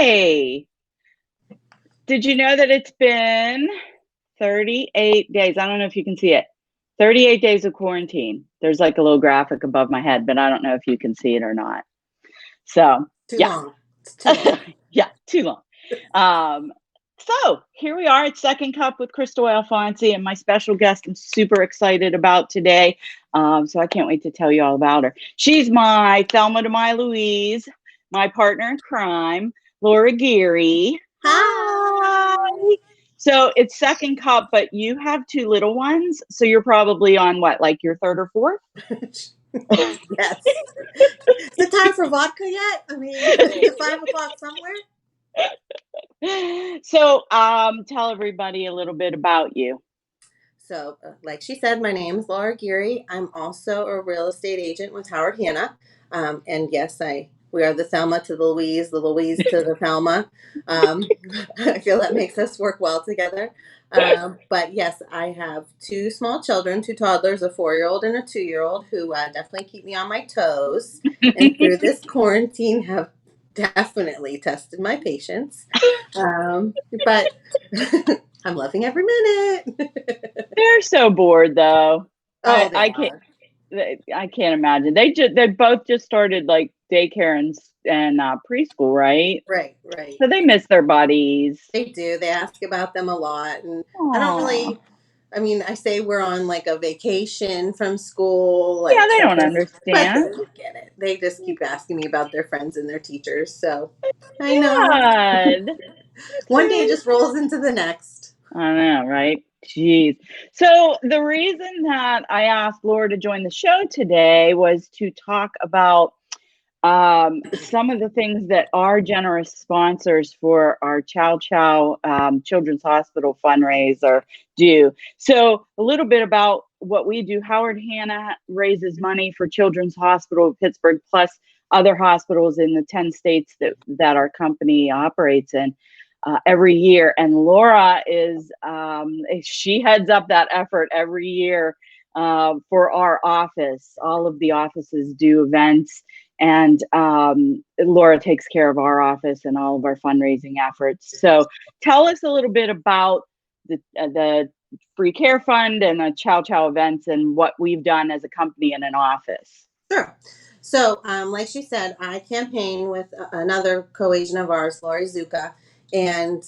Hey, did you know that it's been 38 days? I don't know if you can see it. 38 days of quarantine. There's like a little graphic above my head, but I don't know if you can see it or not. So, Too yeah. long. It's too long. Yeah, too long. So here we are at Second Cup with Crystal Alfonsi and my special guest I'm super excited about today. So I can't wait to tell you all about her. She's my Thelma to my Louise, my partner in crime, Laura Geary. Hi. So it's Second Cup, but you have two little ones. So you're probably on what, like your third or fourth? Yes. Is it time for vodka yet? I mean, is it 5 o'clock somewhere? So tell everybody a little bit about you. So, like she said, my name is Laura Geary. I'm also a real estate agent with Howard Hanna. And yes, we are the Thelma to the Louise to the Thelma. I feel that makes us work well together. But yes, I have two small children, two toddlers, a 4-year-old and a 2-year-old, who definitely keep me on my toes. And through this quarantine, have definitely tested my patience. But I'm loving every minute. They're so bored though. Oh, they I can't are. I can't imagine. They both just started like daycare and preschool, right? Right, right. So they miss their buddies. They do. They ask about them a lot. And I don't Aw. really, I mean, I say we're on like a vacation from school, Yeah, like they such don't as, but they understand. don't get it. They just keep asking me about their friends and their teachers. So I know. God. One day Okay. just rolls into the next. I know, right? Jeez. So the reason that I asked Laura to join the show today was to talk about some of the things that our generous sponsors for our Chow Chow Children's Hospital fundraiser do. So a little bit about what we do. Howard Hanna raises money for Children's Hospital of Pittsburgh, plus other hospitals in the 10 states that our company operates in. Every year, and Laura she heads up that effort every year for our office. All of the offices do events, and Laura takes care of our office and all of our fundraising efforts. So tell us a little bit about the Free Care Fund and the Chow Chow events and what we've done as a company and an office. Sure. So, like she said, I campaign with another co-agent of ours, Lori Zuka, and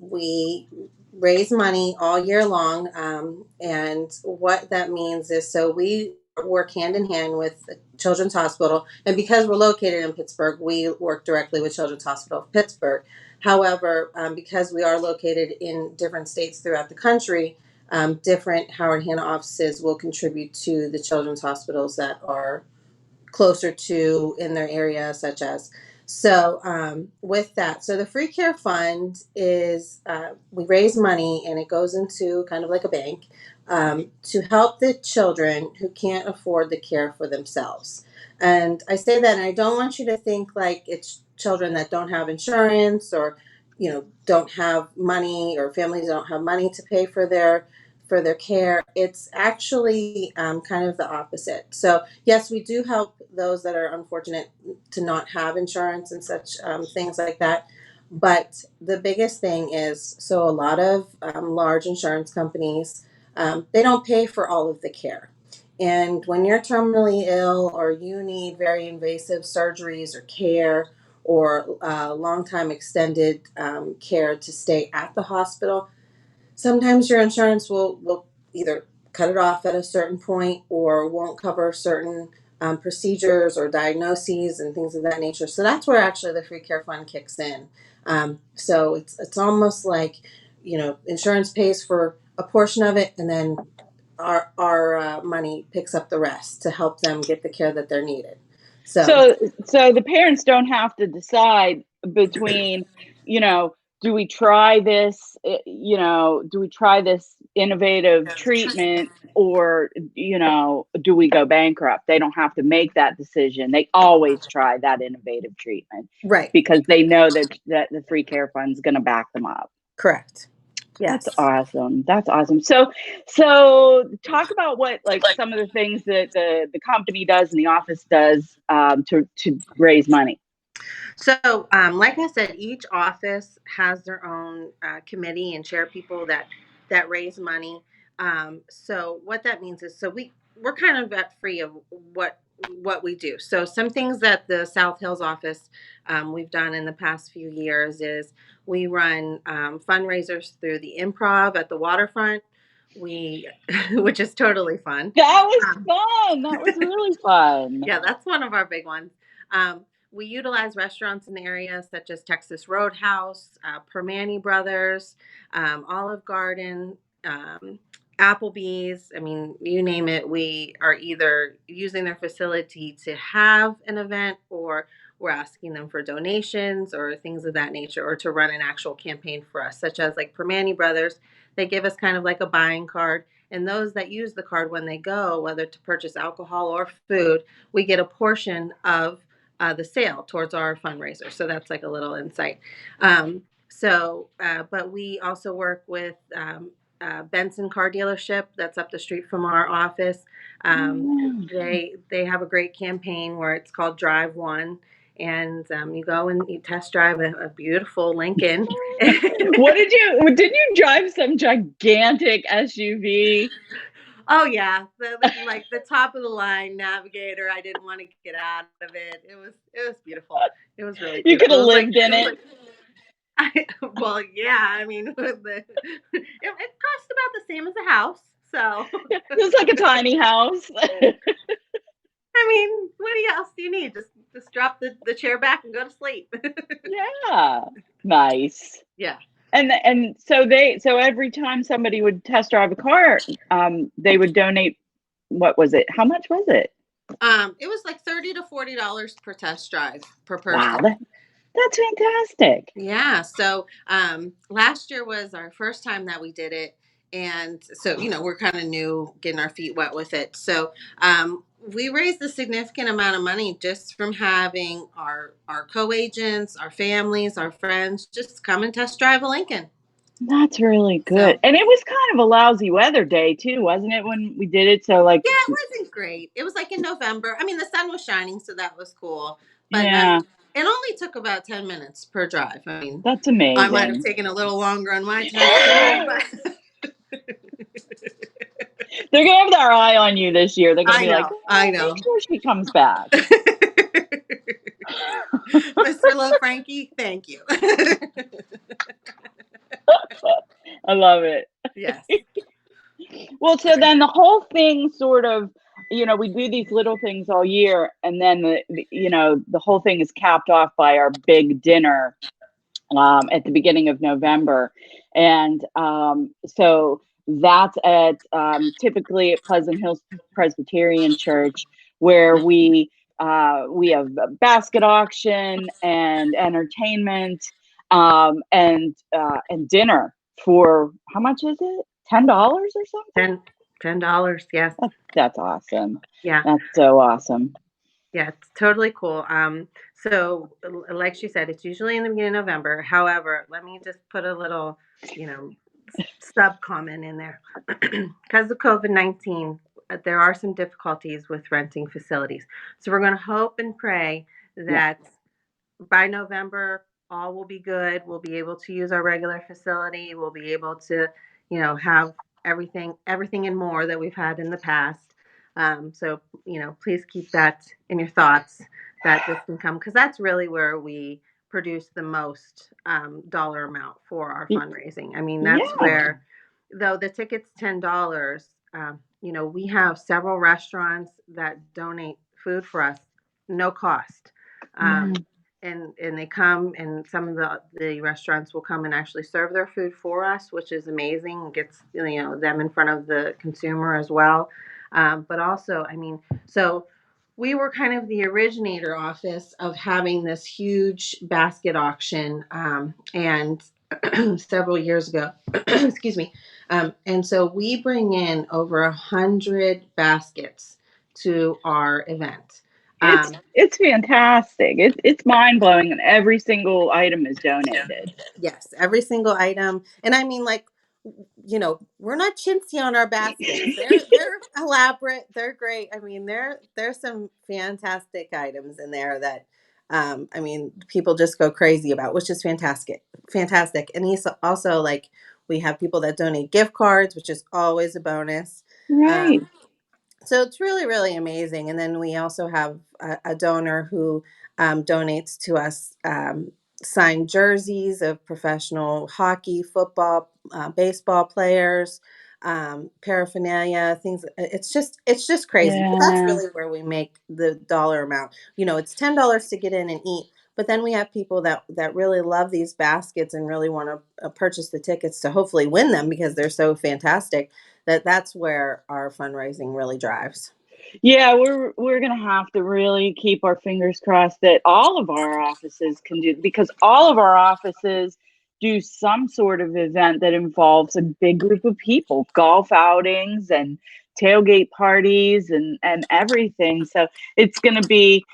we raise money all year long. And what that means is, so we work hand in hand with the Children's Hospital, and because we're located in Pittsburgh, we work directly with Children's Hospital of Pittsburgh. However, because we are located in different states throughout the country, different Howard Hanna offices will contribute to the children's hospitals that are closer to in their area, such as. So with that, so the Free Care Fund is we raise money and it goes into kind of like a bank to help the children who can't afford the care for themselves. And I say that, and I don't want you to think like it's children that don't have insurance or don't have money, or families don't have money to pay for their care. It's actually kind of the opposite. So yes, we do help those that are unfortunate to not have insurance and such things like that. But the biggest thing is, so a lot of large insurance companies, they don't pay for all of the care. And when you're terminally ill or you need very invasive surgeries or care, or long time extended care to stay at the hospital, sometimes your insurance will either cut it off at a certain point or won't cover certain procedures or diagnoses and things of that nature. So that's where actually the Free Care Fund kicks in. So it's almost like insurance pays for a portion of it, and then our money picks up the rest to help them get the care that they're needed. So So the parents don't have to decide between, do we try this, do we try this innovative treatment, or, do we go bankrupt? They don't have to make that decision. They always try that innovative treatment right, because they know that the Free Care Fund is going to back them up. correct. That's Yes. awesome. That's awesome. So talk about what, like, some of the things that the company does and the office does to raise money. So, like I said, each office has their own committee and chair people that raise money. So, what that means is, we're kind of at free of what we do. So, some things that the South Hills office we've done in the past few years is we run fundraisers through the Improv at the waterfront. We, which is totally fun. That was Um, fun. That was really fun. yeah, that's one of our big ones. Um, we utilize restaurants in the area such as Texas Roadhouse, Permani Brothers, Olive Garden, Applebee's. I mean, you name it. We are either using their facility to have an event, or we're asking them for donations or things of that nature, or to run an actual campaign for us, such as like Permani Brothers. They give us kind of like a buying card. And those that use the card when they go, whether to purchase alcohol or food, we get a portion of the sale towards our fundraiser. So that's like a little insight. But we also work with Benson Car Dealership that's up the street from our office. Um, Mm. they have a great campaign where it's called Drive One, and you go and you test drive a beautiful Lincoln. Did you drive some gigantic SUV? Oh yeah, like the top of the line Navigator. I didn't want to get out of it. It was beautiful. It was really You could beautiful. have lived in it. Well, yeah. I mean, it cost about the same as a house. So, It was like a tiny house. I mean, what else do you need? Just drop the chair back and go to sleep. Yeah. Nice. Yeah. And so every time somebody would test drive a car, they would donate, what was it? How much was it? It was like $30 to $40 per test drive per Wow, person. that's fantastic. Yeah. So last year was our first time that we did it. And so, we're kind of new, getting our feet wet with it. So we raised a significant amount of money just from having our co-agents, our families, our friends just come and test drive a Lincoln. That's really good. So And it was kind of a lousy weather day too, wasn't it, when we did it? So like, yeah, it wasn't great. It was like in November. I mean, the sun was shining, so that was cool. But yeah, it only took about 10 minutes per drive. I mean, that's I might have amazing. taken a little longer on my test drive, but They're gonna have their eye on you this year. They're gonna I be like, know, I "Oh, make know. sure she comes back." Mr. Low Frankie, thank you. I love it. Yes. Well, so then the whole thing sort of, we do these little things all year, and then the whole thing is capped off by our big dinner at the beginning of November, and so that's at typically at Pleasant Hills Presbyterian Church, where we have a basket auction and entertainment, and dinner for how much is it? $10 or something? $10. Yes. That's awesome. Yeah. That's so awesome. Yeah, it's totally cool. So like she said, it's usually in the beginning of November. However, let me just put a little, you know, sub comment in there. Because of COVID-19, there are some difficulties with renting facilities. So we're going to hope and pray Yeah. that by November, all will be good. We'll be able to use our regular facility. We'll be able to, have everything and more that we've had in the past. So, please keep that in your thoughts, that this can come, because that's really where we produce the most dollar amount for our fundraising. I mean, that's Yeah. where, though the ticket's $10, we have several restaurants that donate food for us, no cost. Yeah. And they come, and some of the restaurants will come and actually serve their food for us, which is amazing. It gets them in front of the consumer as well. But also, I mean, so we were kind of the originator office of having this huge basket auction, and several years ago. Excuse me. And so we bring in over 100 baskets to our event. It's fantastic. It's mind blowing, and every single item is donated. Yes, every single item. And I mean, like, we're not chintzy on our baskets. They're elaborate. They're great. I mean, there's some fantastic items in there that I mean, people just go crazy about, which is fantastic. Fantastic. And he's also like, we have people that donate gift cards, which is always a bonus. Right. Um, so it's really, really amazing. And then we also have a donor who donates to us signed jerseys of professional hockey, football, baseball players, paraphernalia, things. It's just crazy. But that's Yeah. really where we make the dollar amount. It's $10 to get in and eat. But then we have people that really love these baskets and really want to purchase the tickets to hopefully win them because they're so fantastic. That's where our fundraising really drives. Yeah, we're gonna have to really keep our fingers crossed that all of our offices can do, because all of our offices do some sort of event that involves a big group of people, golf outings and tailgate parties and everything. So it's gonna be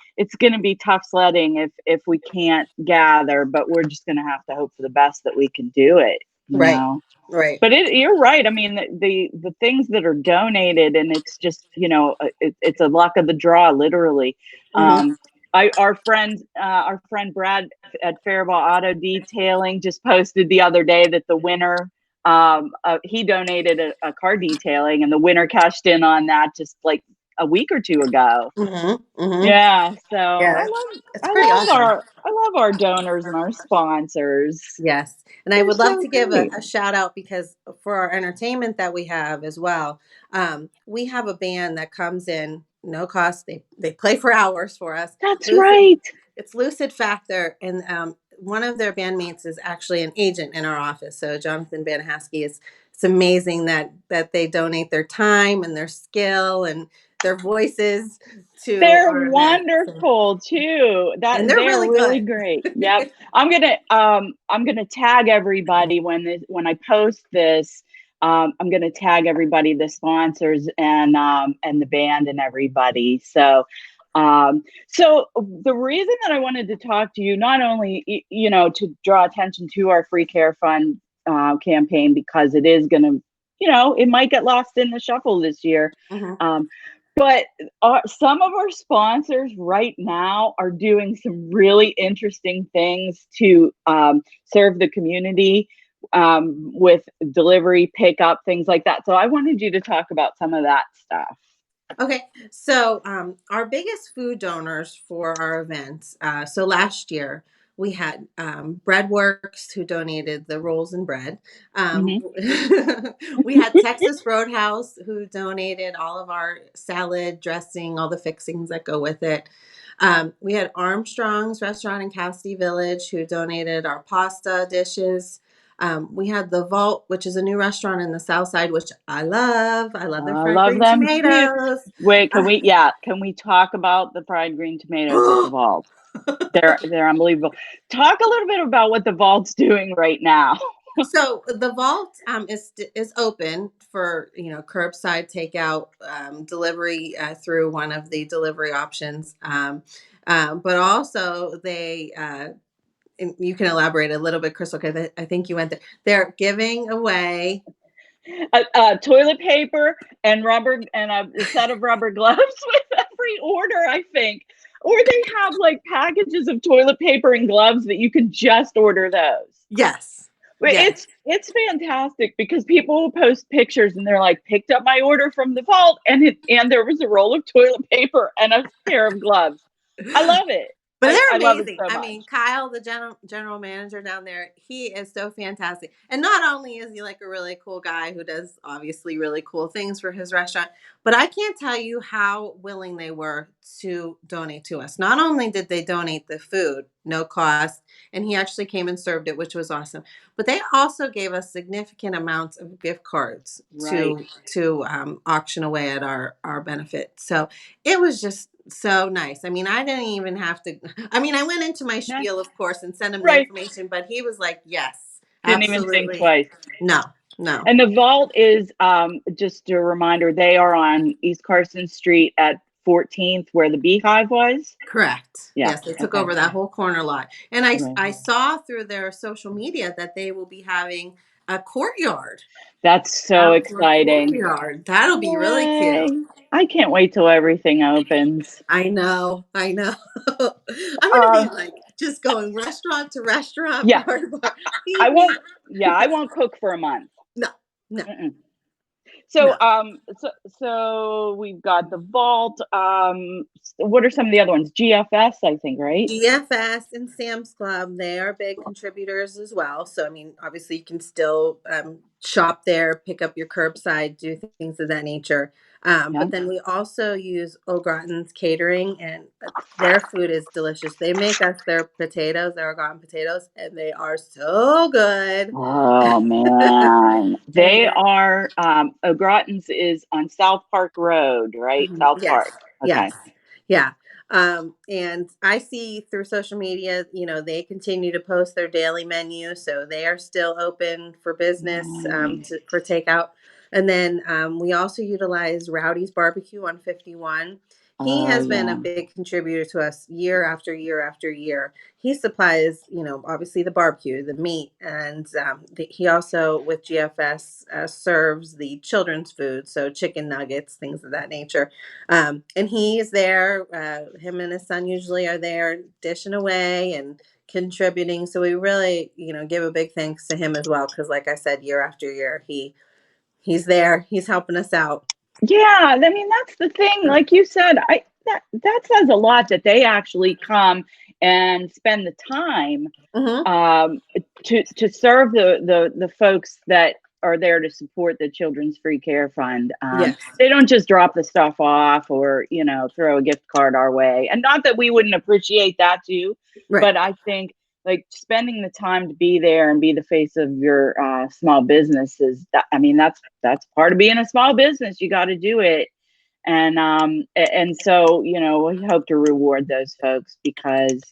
tough sledding if we can't gather, but we're just gonna have to hope for the best that we can do it, you Right. know. Right. But you're right. I mean, the things that are donated, and it's just, it's a luck of the draw, literally. Hmm. Our friend Brad at Faribault Auto Detailing just posted the other day that the winner, he donated a car detailing, and the winner cashed in on that just like a week or two ago. Hmm. Hmm. Yeah, so Yeah, it's pretty awesome. I love our donors and our sponsors. Yes. And I They're would love so to give great. a shout out because for our entertainment that we have as well, we have a band that comes in, no cost. They play for hours for us. That's Lucid, right. it's Lucid Factor. And one of their bandmates is actually an agent in our office. So Jonathan Banahasky it's amazing that they donate their time and their skill and their voices to They're our event. So, wonderful too. and That they're they're really really good. great. Yep. I'm gonna tag everybody when I post this. I'm gonna tag everybody, the sponsors and the band and everybody. So the reason that I wanted to talk to you, not only to draw attention to our free care fund campaign, because it is gonna, it might get lost in the shuffle this year. Mhm. Um, but some of our sponsors right now are doing some really interesting things to serve the community, with delivery, pickup, things like that. So I wanted you to talk about some of that stuff. Okay, so our biggest food donors for our events. So last year we had Breadworks who donated the rolls and bread. Um, Hmm. we had Texas Roadhouse who donated all of our salad dressing, all the fixings that go with it. We had Armstrong's Restaurant in Cassidy Village who donated our pasta dishes. We had the Vault, which is a new restaurant in the South Side, which I love. I love their I fried love green them too. tomatoes. Wait, can Uh, we? Yeah, can we talk about the fried green tomatoes at the vault? They're unbelievable. Talk a little bit about what the vault's doing right now. so the Vault is open for curbside takeout, delivery through one of the delivery options, but also they. And you can elaborate a little bit, Crystal, because I think you went there. They're giving away. Toilet paper and rubber and a set of rubber gloves with every order, I think. Or they have like packages of toilet paper and gloves that you could just order those. Yes, But yes. it's fantastic because people will post pictures and they're like, picked up my order from the vault, and there was a roll of toilet paper and a pair of gloves. I love it. But they're I love it amazing. so I much. mean, Kyle, the general manager down there, he is so fantastic. And not only is he like a really cool guy who does obviously really cool things for his restaurant, but I can't tell you how willing they were to donate to us. Not only did they donate the food, no cost, and he actually came and served it, which was awesome. But they also gave us significant amounts of gift cards Right. to auction away at our benefit. So it was just so nice. I mean, I didn't even have to. I mean, I went into my Yeah, spiel, of course, and sent him the right. information, but he was like, "Yes, Didn't even think absolutely." twice. No, no. And the vault is, just a reminder, they are on East Carson Street at 14th, where the Beehive was. Correct. Yeah. Yes, they took Okay. over that whole corner lot. And I Right. I saw through their social media that they will be having a courtyard. That's so Outdoor exciting. courtyard. That'll be really cute. Yay. I can't wait till everything opens. I know. I know. I'm gonna Uh, be like just going restaurant to restaurant, yeah, bar to bar. I Feed won't. me. Yeah, I won't cook for a month. No, no, Mm-mm. no. So we've got the vault. What are some of the other ones? GFS, I think, right? GFS and Sam's Club, they are big contributors as well. So, I mean, obviously, you can still shop there, pick up your curbside, do things of that nature. Yeah. But then we also use O'Grotten's Catering, and their food is delicious. They make us their potatoes, their O'Grotten potatoes, and they are so good. Oh man, And they are. O'Grotten's is on South Park Road, right? South yes, Park. yes, Okay. yeah. And I see through social media, they continue to post their daily menu, so they are still open for business Nice. for takeout. And then we also utilize Rowdy's Barbecue on 51. He Oh has been a yeah. big contributor to us year after year after year. He supplies, obviously the barbecue, the meat, and he also, with GFS, serves the children's food, so chicken nuggets, things of that nature. And he's there. Him and his son usually are there dishing away and contributing. So we really, give a big thanks to him as well. Because, like I said, year after year, he's there. He's helping us out. Yeah, I mean that's the thing. Like you said, that says a lot that they actually come and spend the time Hmm. um, to serve the folks that are there to support the Children's Free Care Fund. Yes. They don't just drop the stuff off or throw a gift card our way. And not that we wouldn't appreciate that too, Right. but I think like spending the time to be there and be the face of your small business is that. I mean, that's part of being a small business. You got to do it. And so we hope to reward those folks because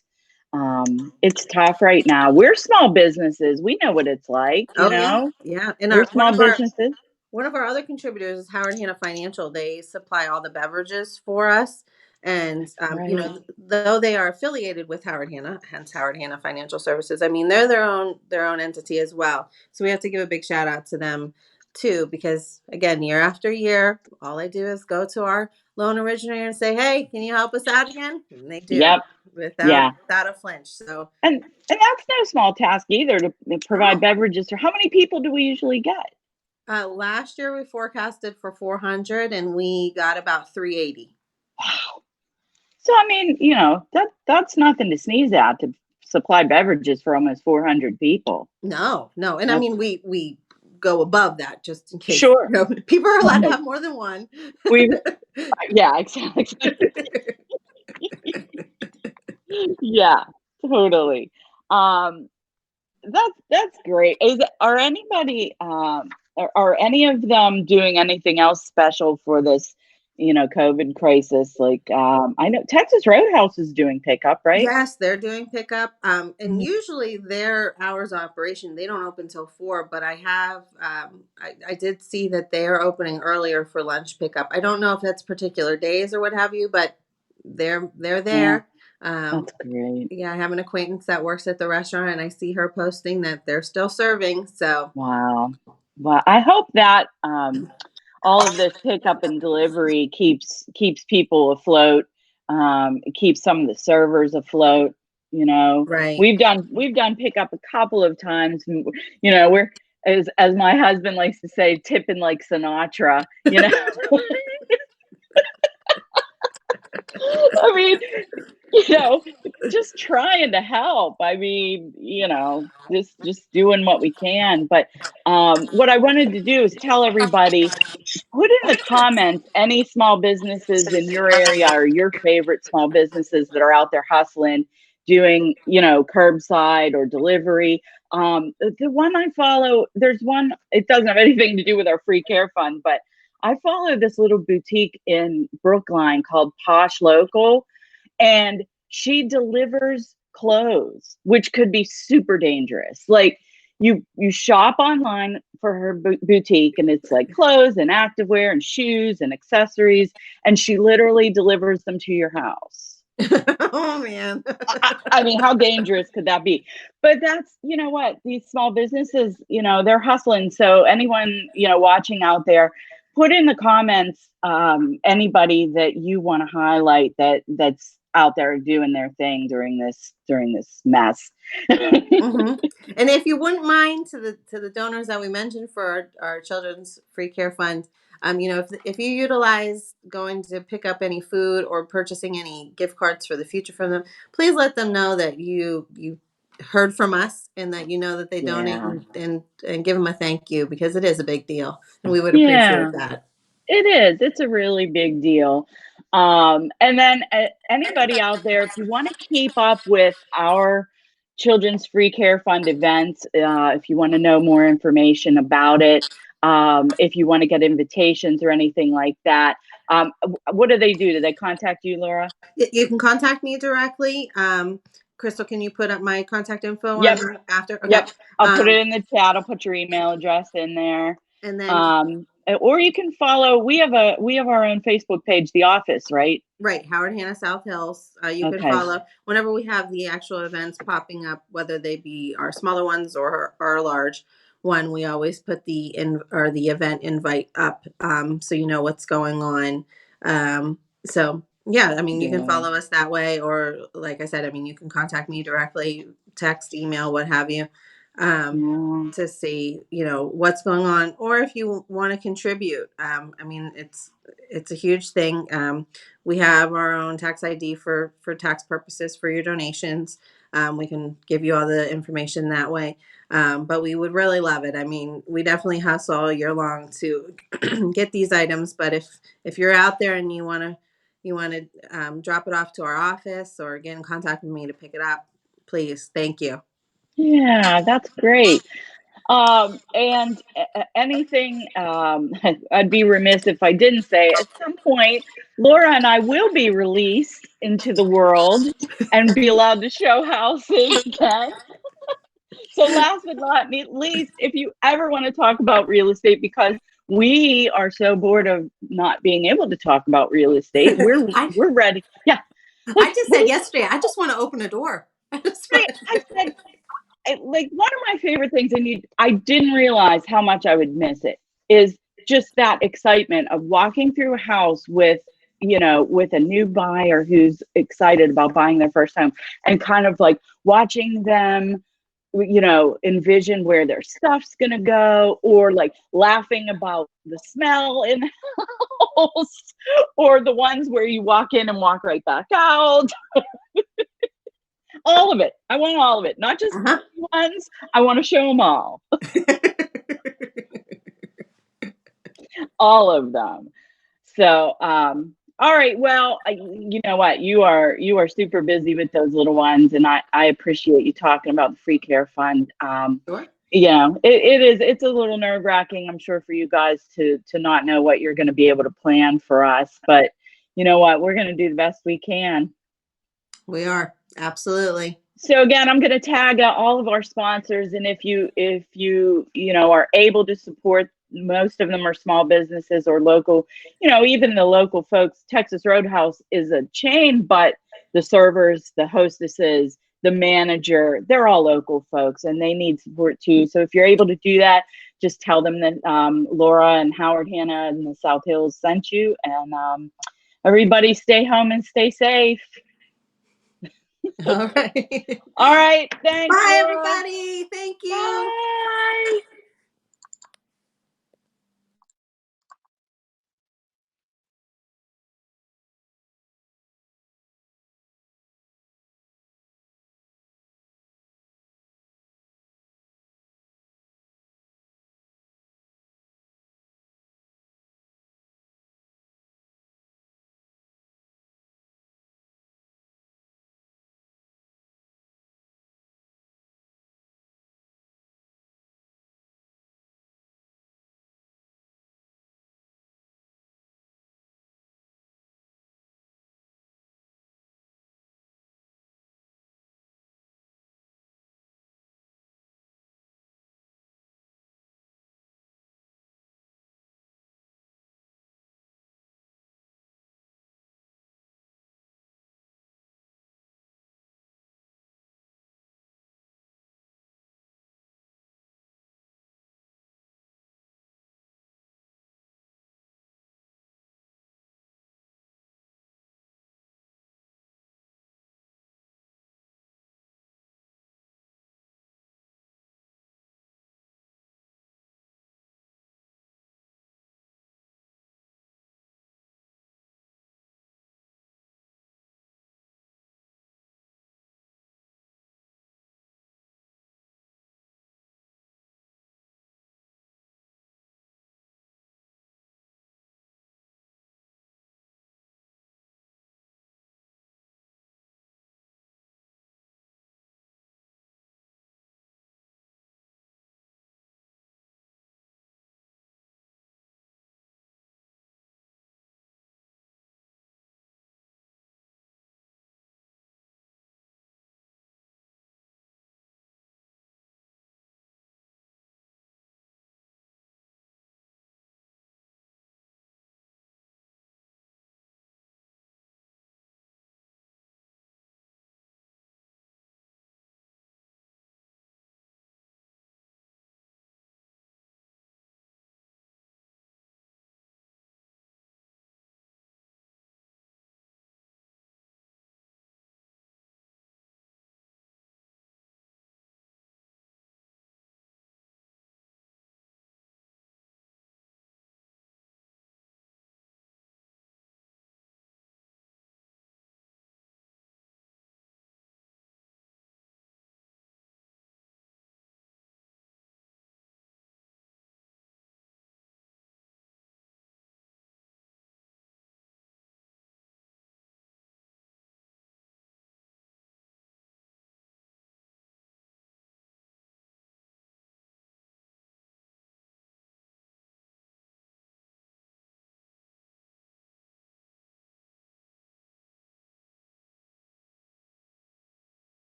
it's tough right now. We're small businesses. We know what it's like, Oh yeah, yeah. And we're our small businesses. one of our other contributors is Howard Hanna Financial. They supply all the beverages for us. And, Right. though they are affiliated with Howard Hanna, hence Howard Hanna Financial Services, I mean, they're their own entity as well. So we have to give a big shout out to them too, because again, year after year, all I do is go to our loan originator and say, hey, can you help us out again? And they do Yep. without, Yeah. without a flinch. So, And that's no small task either to provide oh, beverages. For how many people do we usually get? last year we forecasted for 400 and we got about 380. Wow. So I mean, that's nothing to sneeze at to supply beverages for almost 400 people. No, no. And I That's mean, we go above that just in case, sure. people are allowed to have more than one. We Yeah, exactly. Yeah, totally. Um, that's great. Are anybody are any of them doing anything else special for this, COVID crisis? Like I know Texas Roadhouse is doing pickup, right? Yes, they're doing pickup. And Mhm. usually their hours of operation, they don't open till 4, but I did see that they are opening earlier for lunch pickup. I don't know if that's particular days or what have you, but they're Yeah, there. Um, that's great. yeah, I have an acquaintance that works at the restaurant and I see her posting that they're still serving. So, Wow. Well, I hope that all of this pickup and delivery keeps people afloat. It keeps some of the servers afloat. right. We've done pickup a couple of times. And, we're as my husband likes to say, tipping like Sinatra. I mean, you know, just trying to help. I mean, just doing what we can. But what I wanted to do is tell everybody, put in the comments any small businesses in your area or your favorite small businesses that are out there hustling, doing, curbside or delivery. The one I follow, there's one, it doesn't have anything to do with our free care fund, but I follow this little boutique in Brookline called Posh Local, and she delivers clothes, which could be super dangerous. Like you shop online for her boutique, and it's like clothes and activewear and shoes and accessories, and she literally delivers them to your house. Oh man. I mean, how dangerous could that be? But that's, you know what, these small businesses, they're hustling. So anyone, watching out there, put in the comments, anybody that you want to highlight that's out there doing their thing during this mess. Hmm. And if you wouldn't mind, to the donors that we mentioned for our children's free care fund, if you utilize going to pick up any food or purchasing any gift cards for the future from them, please let them know that you heard from us and that you know that they donate, Yeah. and give them a thank you, because it is a big deal and we would Yeah. appreciate that. It is. It's a really big deal. And then anybody out there, if you want to keep up with our Children's Free Care Fund events, if you want to know more information about it, if you want to get invitations or anything like that, what do they do? Do they contact you, Laura? You can contact me directly. Crystal, can you put up my contact info on Yep. there after? Okay. Yep. I'll put Um, it in the chat. I'll put your email address in there. and then Or you can follow, we have our own Facebook page, The Office, right? Right, Howard Hanna South Hills. You can Okay. follow whenever we have the actual events popping up, whether they be our smaller ones or our large one. We always put the event invite up, so you know what's going on. So yeah, I mean, you can Yeah. follow us that way, or like I said, I mean, you can contact me directly, text, email, what have you, um, Yeah. to see what's going on, or if you want to contribute. I mean, it's a huge thing. We have our own tax ID for tax purposes for your donations. We can give you all the information that way. But we would really love it. I mean, we definitely hustle all year long to get these items. But if you're out there and you want to drop it off to our office or get in contact with me to pick it up, please. Thank you. Yeah, that's great. And anything, I'd be remiss if I didn't say at some point, Laura and I will be released into the world and be allowed to show houses again. So last but not least, if you ever want to talk about real estate, because we are so bored of not being able to talk about real estate, I we're ready. Yeah. I just said yesterday, I just want to open a door. I just want I said, like, one of my favorite things, and I didn't realize how much I would miss it, is just that excitement of walking through a house with a new buyer who's excited about buying their first home, and kind of like watching them, envision where their stuff's gonna go, or like laughing about the smell in the house, or the ones where you walk in and walk right back out. All of it. I want all of it, not just uh-huh. ones. I want to show them all of them. So, all right. Well, you know what? You are super busy with those little ones, and I appreciate you talking about the free care fund. Sure. It's a little nerve wracking, I'm sure, for you guys to not know what you're going to be able to plan for us, but you know what? We're going to do the best we can. We are. Absolutely. So again, I'm going to tag all of our sponsors, and if you are able to support, most of them are small businesses or local, even the local folks. Texas Roadhouse is a chain, but the servers, the hostesses, the manager, they're all local folks, and they need support too. So if you're able to do that, just tell them that Laura and Howard Hanna and the South Hills sent you, and everybody stay home and stay safe. All right. All right. Thanks, Bye, Laura. everybody.